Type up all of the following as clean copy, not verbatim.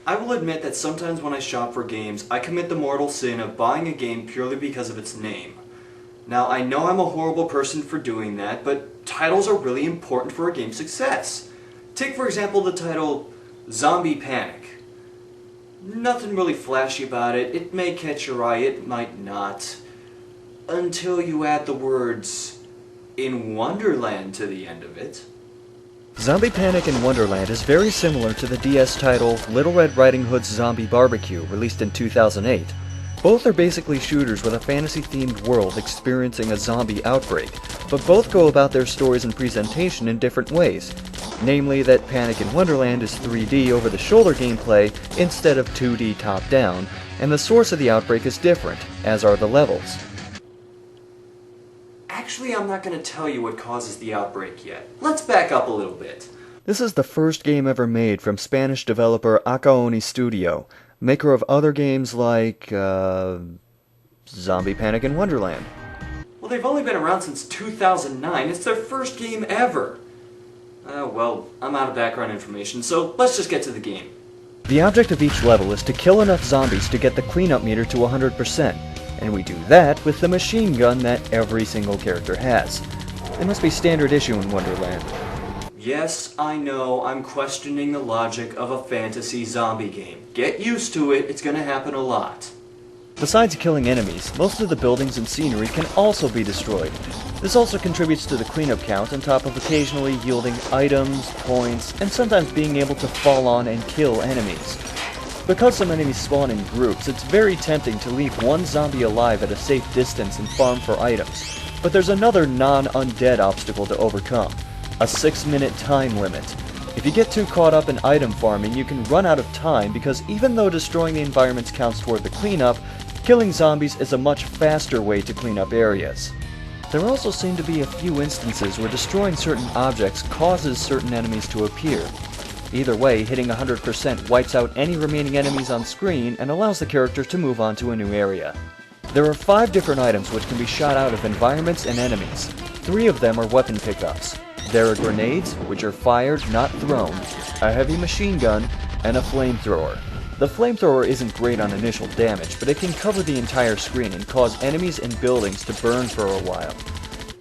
I will admit that sometimes when I shop for games, I commit the mortal sin of buying a game purely because of its name. Now, I know I'm a horrible person for doing that, but titles are really important for a game's success. Take, for example, the title Zombie Panic. Nothing really flashy about it. It may catch your eye, it might not. Until you add the words in Wonderland to the end of it. Zombie Panic in Wonderland is very similar to the DS title Little Red Riding Hood's Zombie Barbecue, released in 2008. Both are basically shooters with a fantasy-themed world experiencing a zombie outbreak, but both go about their stories and presentation in different ways. Namely that Panic in Wonderland is 3D over-the-shoulder gameplay instead of 2D top-down, and the source of the outbreak is different, as are the levels. Actually, I'm not going to tell you what causes the outbreak yet. Let's back up a little bit. This is the first game ever made from Spanish developer Akaoni Studio, maker of other games like, Zombie Panic in Wonderland. Well, they've only been around since 2009. It's their first game ever. Well, I'm out of background information, so let's just get to the game. The object of each level is to kill enough zombies to get the cleanup meter to 100%, and we do that with the machine gun that every single character has. It must be standard issue in Wonderland. Yes, I know, I'm questioning the logic of a fantasy zombie game. Get used to it, it's gonna happen a lot. Besides killing enemies, most of the buildings and scenery can also be destroyed. This also contributes to the cleanup count on top of occasionally yielding items, points, and sometimes being able to fall on and kill enemies. Because some enemies spawn in groups, it's very tempting to leave one zombie alive at a safe distance and farm for items. But there's another non-undead obstacle to overcome. A 6-minute time limit. If you get too caught up in item farming, you can run out of time because even though destroying the environments counts toward the cleanup, killing zombies is a much faster way to clean up areas. There also seem to be a few instances where destroying certain objects causes certain enemies to appear. Either way, hitting 100% wipes out any remaining enemies on screen and allows the character to move on to a new area. There are 5 different items which can be shot out of environments and enemies. 3 of them are weapon pickups. There are grenades, which are fired, not thrown, a heavy machine gun, and a flamethrower. The flamethrower isn't great on initial damage, but it can cover the entire screen and cause enemies and buildings to burn for a while.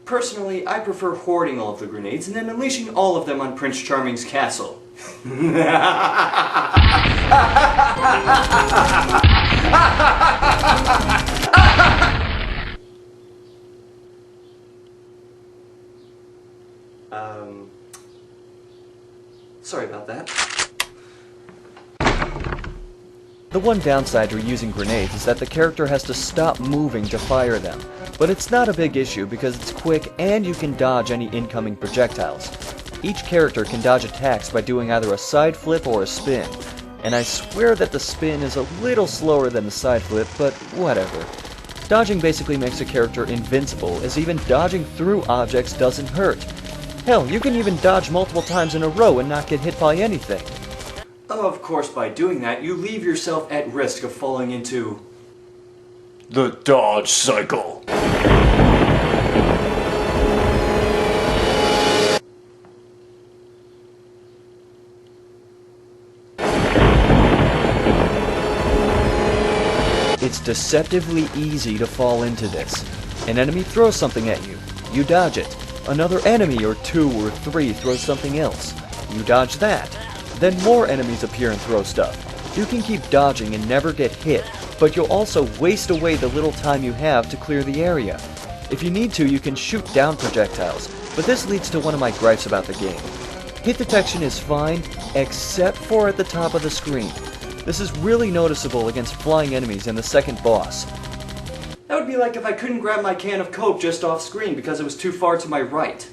Personally, I prefer hoarding all of the grenades and then unleashing all of them on Prince Charming's castle. Sorry about that. The one downside to using grenades is that the character has to stop moving to fire them, but it's not a big issue because it's quick and you can dodge any incoming projectiles. Each character can dodge attacks by doing either a side flip or a spin, and I swear that the spin is a little slower than the side flip, but whatever. Dodging basically makes a character invincible, as even dodging through objects doesn't hurt. Hell, you can even dodge multiple times in a row and not get hit by anything. Of course, by doing that, you leave yourself at risk of falling into the dodge cycle. It's deceptively easy to fall into this. An enemy throws something at you. You dodge it. Another enemy or 2 or 3 throws something else. You dodge that. Then more enemies appear and throw stuff. You can keep dodging and never get hit, but you'll also waste away the little time you have to clear the area. If you need to, you can shoot down projectiles, but this leads to one of my gripes about the game. Hit detection is fine, except for at the top of the screen. This is really noticeable against flying enemies and the second boss. That would be like if I couldn't grab my can of Coke just off screen because it was too far to my right.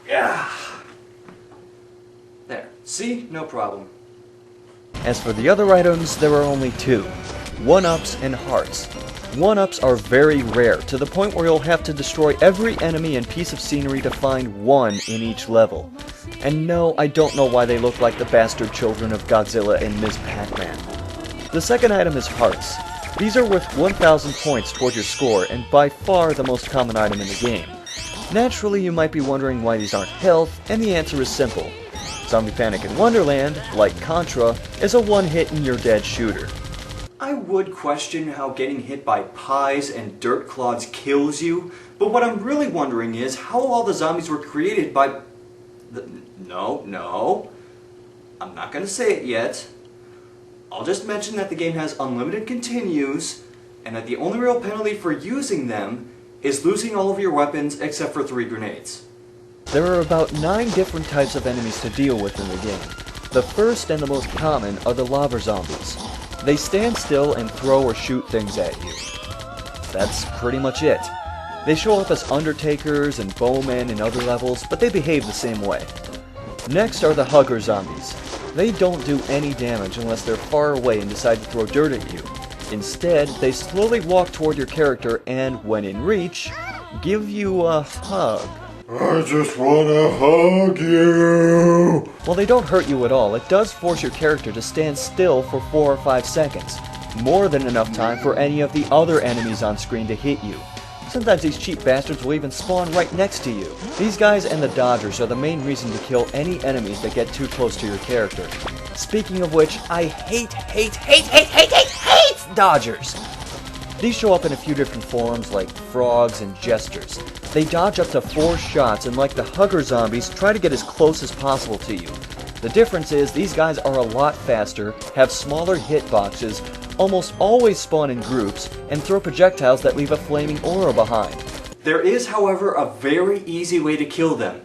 Yeah. There. See? No problem. As for the other items, there are only 2. 1-ups and hearts. 1-ups are very rare, to the point where you'll have to destroy every enemy and piece of scenery to find 1 in each level. And no, I don't know why they look like the bastard children of Godzilla and Ms. Pac-Man. The second item is hearts. These are worth 1,000 points toward your score, and by far the most common item in the game. Naturally, you might be wondering why these aren't health, and the answer is simple. Zombie Panic in Wonderland, like Contra, is a one-hit and you're dead shooter. I would question how getting hit by pies and dirt clods kills you, but what I'm really wondering is how all the zombies were created by... No. I'm not going to say it yet. I'll just mention that the game has unlimited continues, and that the only real penalty for using them is losing all of your weapons except for 3 grenades. There are about 9 different types of enemies to deal with in the game. The first and the most common are the lava zombies. They stand still and throw or shoot things at you. That's pretty much it. They show up as Undertakers and Bowmen in other levels, but they behave the same way. Next are the hugger zombies. They don't do any damage unless they're far away and decide to throw dirt at you. Instead, they slowly walk toward your character and, when in reach, give you a hug. I just wanna hug you! While they don't hurt you at all, it does force your character to stand still for 4 or 5 seconds. More than enough time for any of the other enemies on screen to hit you. Sometimes these cheap bastards will even spawn right next to you. These guys and the dodgers are the main reason to kill any enemies that get too close to your character. Speaking of which, I hate dodgers! These show up in a few different forms like frogs and jesters. They dodge up to 4 shots and, like the hugger zombies, try to get as close as possible to you. The difference is these guys are a lot faster, have smaller hitboxes, almost always spawn in groups, and throw projectiles that leave a flaming aura behind. There is, however, a very easy way to kill them.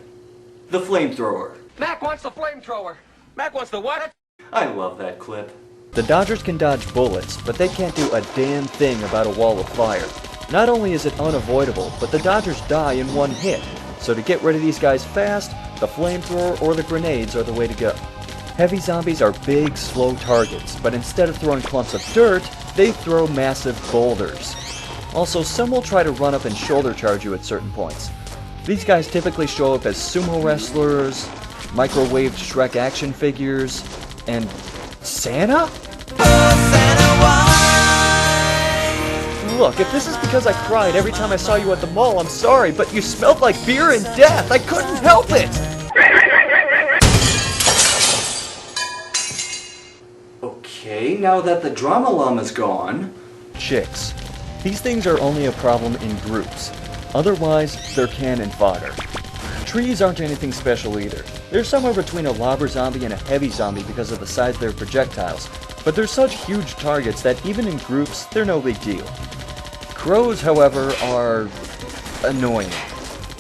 The flamethrower. Mac wants the flamethrower. Mac wants the what? I love that clip. The dodgers can dodge bullets, but they can't do a damn thing about a wall of fire. Not only is it unavoidable, but the dodgers die in 1 hit. So to get rid of these guys fast, the flamethrower or the grenades are the way to go. Heavy zombies are big, slow targets, but instead of throwing clumps of dirt, they throw massive boulders. Also, some will try to run up and shoulder charge you at certain points. These guys typically show up as sumo wrestlers, microwaved Shrek action figures, and Santa? Look, if this is because I cried every time I saw you at the mall, I'm sorry, but you smelled like beer and death. I couldn't help it! Okay, now that the drama llama's gone... Chicks. These things are only a problem in groups. Otherwise, they're cannon fodder. Trees aren't anything special either. They're somewhere between a lobber zombie and a heavy zombie because of the size of their projectiles, but they're such huge targets that even in groups, they're no big deal. Crows, however, are annoying.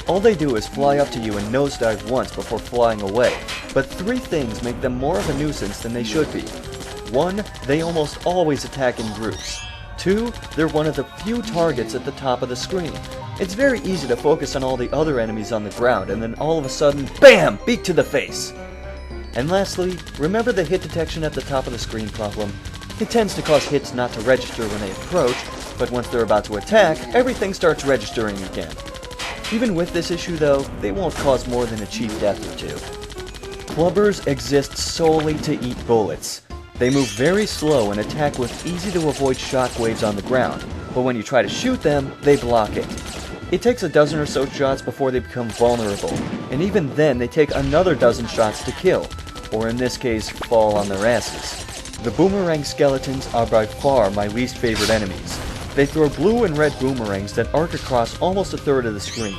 All they do is fly up to you and nosedive once before flying away, but 3 things make them more of a nuisance than they should be. 1, they almost always attack in groups. 2, they're one of the few targets at the top of the screen. It's very easy to focus on all the other enemies on the ground and then all of a sudden, BAM! Beak to the face! And lastly, remember the hit detection at the top of the screen problem? It tends to cause hits not to register when they approach, but once they're about to attack, everything starts registering again. Even with this issue though, they won't cause more than a cheap death or 2. Clubbers exist solely to eat bullets. They move very slow and attack with easy to avoid shockwaves on the ground, but when you try to shoot them, they block it. It takes a dozen or so shots before they become vulnerable, and even then they take another dozen shots to kill, or in this case, fall on their asses. The boomerang skeletons are by far my least favorite enemies. They throw blue and red boomerangs that arc across almost a third of the screen.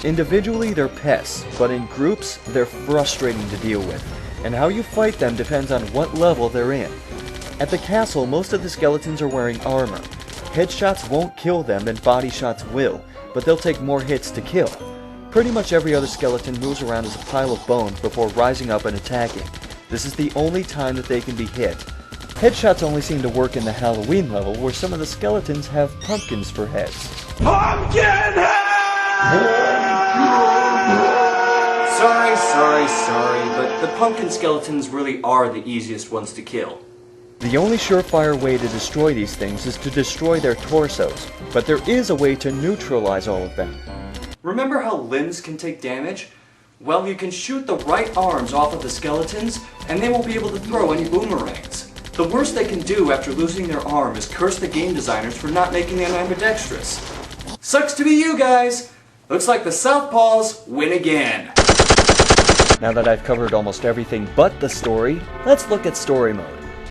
Individually, they're pests, but in groups, they're frustrating to deal with, and how you fight them depends on what level they're in. At the castle, most of the skeletons are wearing armor. Headshots won't kill them, and body shots will, but they'll take more hits to kill. Pretty much every other skeleton moves around as a pile of bones before rising up and attacking. This is the only time that they can be hit. Headshots only seem to work in the Halloween level, where some of the skeletons have pumpkins for heads. Sorry, but the pumpkin skeletons really are the easiest ones to kill. The only surefire way to destroy these things is to destroy their torsos, but there is a way to neutralize all of them. Remember how limbs can take damage? Well, you can shoot the right arms off of the skeletons, and they won't be able to throw any boomerangs. The worst they can do after losing their arm is curse the game designers for not making them ambidextrous. Sucks to be you guys, Looks like the Southpaws win again. Now that I've covered almost everything but the story, let's look at story mode.